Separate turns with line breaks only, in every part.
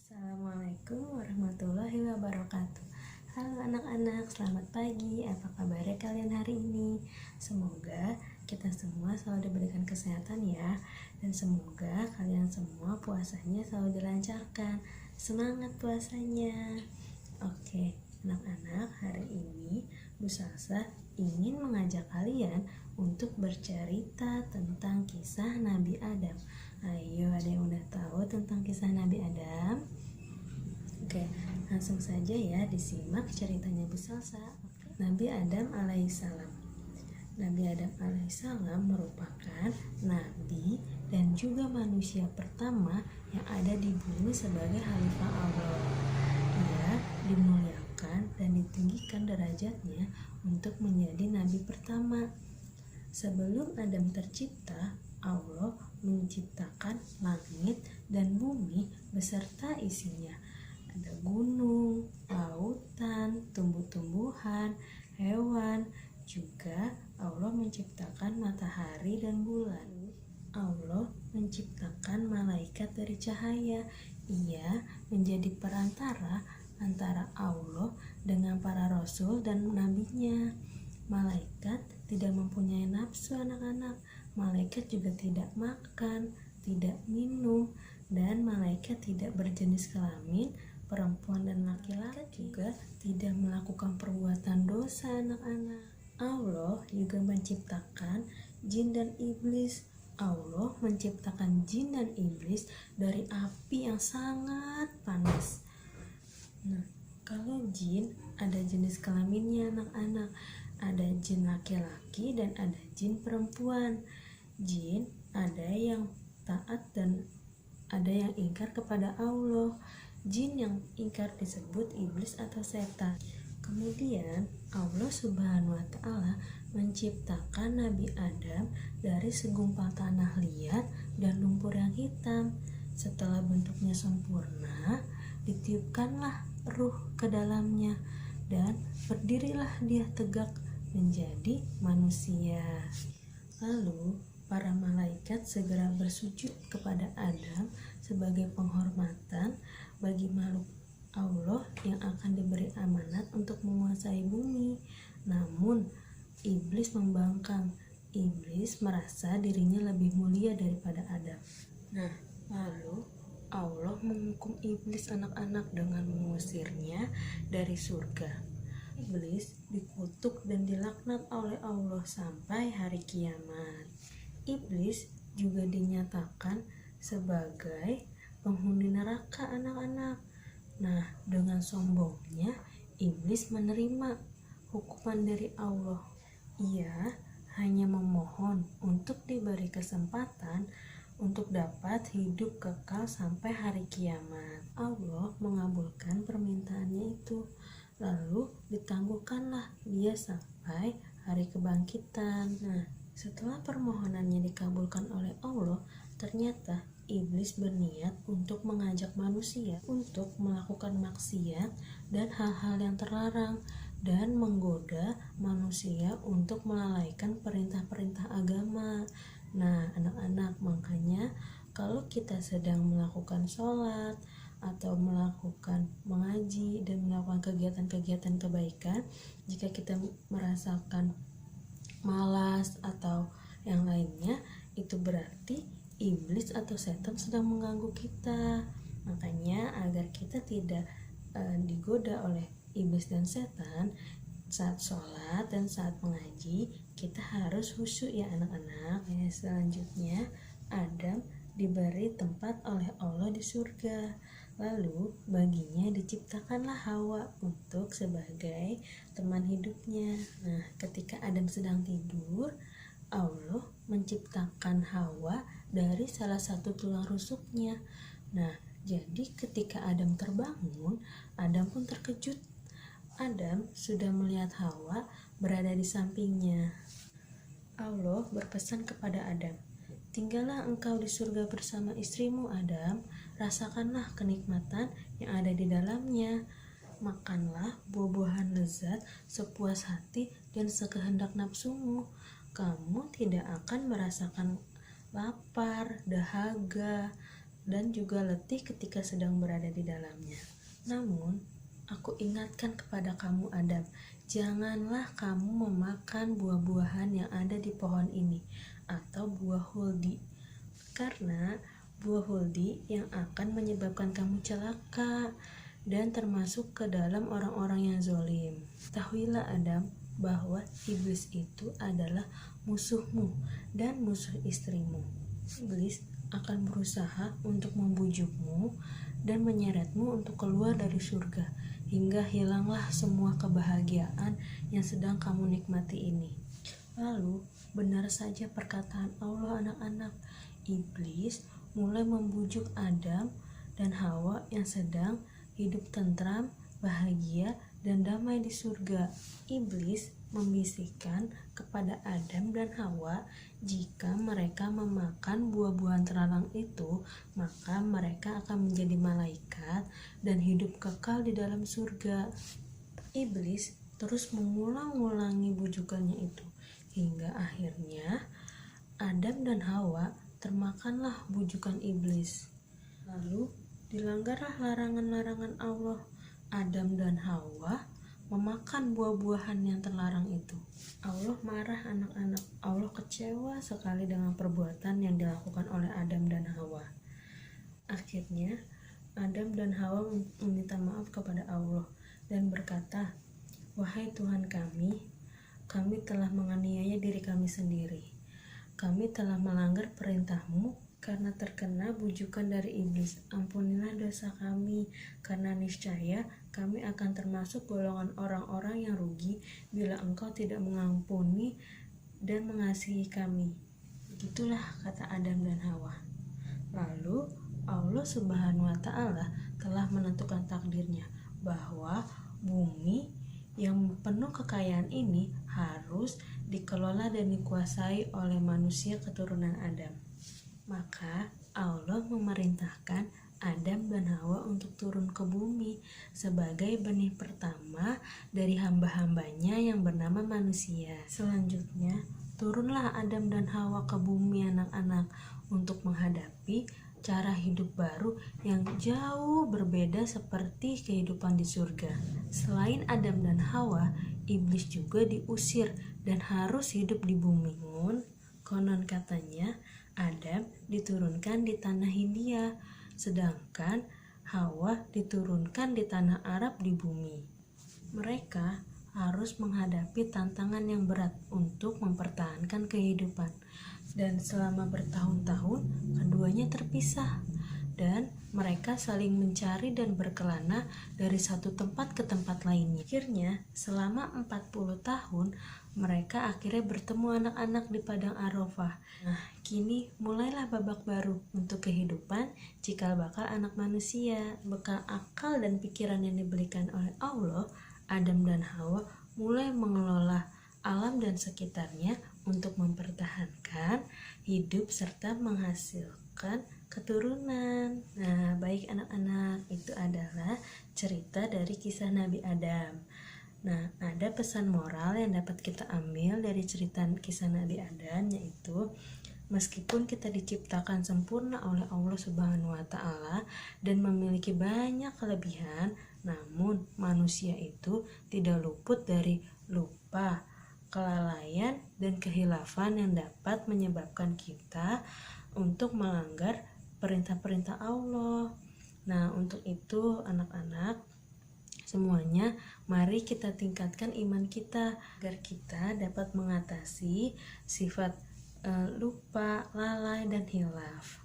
Assalamualaikum warahmatullahi wabarakatuh. Halo anak-anak, selamat pagi. Apa kabarnya kalian hari ini? Semoga kita semua selalu diberikan kesehatan ya. Dan semoga kalian semua puasanya selalu dilancarkan. Semangat puasanya. Oke, anak-anak, hari ini Bu Salsa ingin mengajak kalian untuk bercerita tentang kisah Nabi Adam. Ayo, ada yang udah tahu tentang kisah Nabi Adam? Oke, langsung saja ya disimak ceritanya Bu Salsa. Nabi Adam alaihissalam. Nabi Adam alaihissalam merupakan nabi dan juga manusia pertama yang ada di bumi sebagai khalifah Allah. Dia dimuliakan dan ditinggikan derajatnya untuk menjadi nabi pertama. Sebelum Adam tercipta, Allah menciptakan langit dan bumi beserta isinya. Ada gunung, lautan, tumbuh-tumbuhan, hewan. Juga Allah menciptakan matahari dan bulan. Allah menciptakan malaikat dari cahaya. Ia menjadi perantara antara Allah dengan para rasul dan nabinya. Malaikat tidak mempunyai nafsu anak-anak. Malaikat juga tidak makan, tidak minum, dan malaikat tidak berjenis kelamin perempuan dan laki-laki. Juga tidak melakukan perbuatan dosa anak-anak. Allah juga menciptakan jin dan iblis. Allah menciptakan jin dan iblis dari api yang sangat panas. Nah, kalau jin ada jenis kelaminnya anak-anak. Ada jin laki-laki dan ada jin perempuan. Jin ada yang taat dan ada yang ingkar kepada Allah. Jin yang ingkar disebut iblis atau setan. Kemudian Allah Subhanahu wa Ta'ala menciptakan Nabi Adam dari segumpal tanah liat dan lumpur yang hitam. Setelah bentuknya sempurna, ditiupkanlah ruh ke dalamnya dan berdirilah dia tegak menjadi manusia. Lalu para malaikat segera bersujud kepada Adam sebagai penghormatan bagi makhluk Allah yang akan diberi amanat untuk menguasai bumi. Namun iblis membangkang. Iblis merasa dirinya lebih mulia daripada Adam. Nah, lalu Allah menghukum iblis anak-anak dengan mengusirnya dari surga. Iblis dikutuk dan dilaknat oleh Allah sampai hari kiamat. Iblis juga dinyatakan sebagai penghuni neraka anak-anak. Nah, dengan sombongnya iblis menerima hukuman dari Allah. Ia hanya memohon untuk diberi kesempatan untuk dapat hidup kekal sampai hari kiamat. Allah mengabulkan permintaannya itu. Lalu ditangguhkanlah dia sampai hari kebangkitan. Nah, setelah permohonannya dikabulkan oleh Allah, ternyata iblis berniat untuk mengajak manusia untuk melakukan maksiat dan hal-hal yang terlarang dan menggoda manusia untuk melalaikan perintah-perintah agama. Nah, anak-anak, makanya kalau kita sedang melakukan sholat atau melakukan mengaji dan melakukan kegiatan-kegiatan kebaikan, jika kita merasakan malas atau yang lainnya, itu berarti iblis atau setan sedang mengganggu kita. Makanya agar kita tidak digoda oleh iblis dan setan saat sholat dan saat mengaji, kita harus khusyuk ya anak-anak. Selanjutnya Adam diberi tempat oleh Allah di surga. Lalu baginya diciptakanlah Hawa untuk sebagai teman hidupnya. Nah, ketika Adam sedang tidur, Allah menciptakan Hawa dari salah satu tulang rusuknya. Nah, jadi ketika Adam terbangun, Adam pun terkejut. Adam sudah melihat Hawa berada di sampingnya. Allah berpesan kepada Adam, "Tinggallah engkau di surga bersama istrimu Adam, rasakanlah kenikmatan yang ada di dalamnya. Makanlah buah-buahan lezat sepuas hati dan sekehendak nafsumu. Kamu tidak akan merasakan lapar, dahaga, dan juga letih ketika sedang berada di dalamnya. Namun, aku ingatkan kepada kamu Adam, janganlah kamu memakan buah-buahan yang ada di pohon ini, atau buah huldi, karena buah huldi yang akan menyebabkan kamu celaka dan termasuk ke dalam orang-orang yang zalim. Ketahuilah Adam, bahwa iblis itu adalah musuhmu dan musuh istrimu. Iblis akan berusaha untuk membujukmu dan menyeretmu untuk keluar dari surga, hingga hilanglah semua kebahagiaan yang sedang kamu nikmati ini. Lalu, benar saja perkataan Allah anak-anak, iblis mulai membujuk Adam dan Hawa yang sedang hidup tentram, bahagia, dan damai di surga. Iblis membisikkan kepada Adam dan Hawa, jika mereka memakan buah-buahan terlarang itu, maka mereka akan menjadi malaikat dan hidup kekal di dalam surga. Iblis terus mengulang-ulangi bujukannya itu, hingga akhirnya Adam dan Hawa termakanlah bujukan iblis. Lalu dilanggarlah larangan-larangan Allah. Adam dan Hawa memakan buah-buahan yang terlarang itu. Allah marah anak-anak. Allah kecewa sekali dengan perbuatan yang dilakukan oleh Adam dan Hawa. Akhirnya Adam dan Hawa meminta maaf kepada Allah dan berkata, "Wahai Tuhan kami telah menganiaya diri kami sendiri. Kami telah melanggar perintah-Mu karena terkena bujukan dari iblis. Ampunilah dosa kami, karena niscaya kami akan termasuk golongan orang-orang yang rugi bila Engkau tidak mengampuni dan mengasihi kami." Begitulah kata Adam dan Hawa. Lalu Allah Subhanahu wa Ta'ala telah menentukan takdirnya bahwa bumi yang penuh kekayaan ini harus dikelola dan dikuasai oleh manusia keturunan Adam. Maka Allah memerintahkan Adam dan Hawa untuk turun ke bumi sebagai benih pertama dari hamba-hambanya yang bernama manusia. Selanjutnya, turunlah Adam dan Hawa ke bumi anak-anak untuk menghadapi cara hidup baru yang jauh berbeda seperti kehidupan di surga. Selain Adam dan Hawa, iblis juga diusir dan harus hidup di bumi. Konon katanya Adam diturunkan di tanah Hindia, sedangkan Hawa diturunkan di tanah Arab di bumi. Mereka harus menghadapi tantangan yang berat untuk mempertahankan kehidupan, dan selama bertahun-tahun keduanya terpisah, dan mereka saling mencari dan berkelana dari satu tempat ke tempat lainnya. Akhirnya selama 40 tahun mereka akhirnya bertemu anak-anak di padang Arafah. Nah, kini mulailah babak baru untuk kehidupan cikal bakal anak manusia. Bekal akal dan pikiran yang diberikan oleh Allah, Adam dan Hawa mulai mengelola alam dan sekitarnya untuk mempertahankan hidup serta menghasilkan keturunan. Nah, baik anak-anak, itu adalah cerita dari kisah Nabi Adam. Nah, ada pesan moral yang dapat kita ambil dari cerita kisah Nabi Adam, yaitu meskipun kita diciptakan sempurna oleh Allah Subhanahu wa Ta'ala dan memiliki banyak kelebihan, namun manusia itu tidak luput dari lupa, kelalaian, dan kehilafan yang dapat menyebabkan kita untuk melanggar perintah-perintah Allah. Nah, untuk itu anak-anak semuanya, mari kita tingkatkan iman kita agar kita dapat mengatasi sifat lupa, lalai, dan hilaf.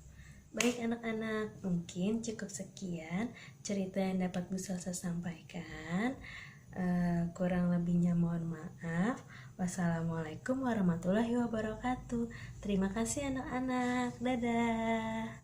Baik anak-anak, mungkin cukup sekian cerita yang dapat Bu Salsa sampaikan. Kurang lebihnya mohon maaf. Wassalamualaikum warahmatullahi wabarakatuh. Terima kasih anak-anak. Dadah.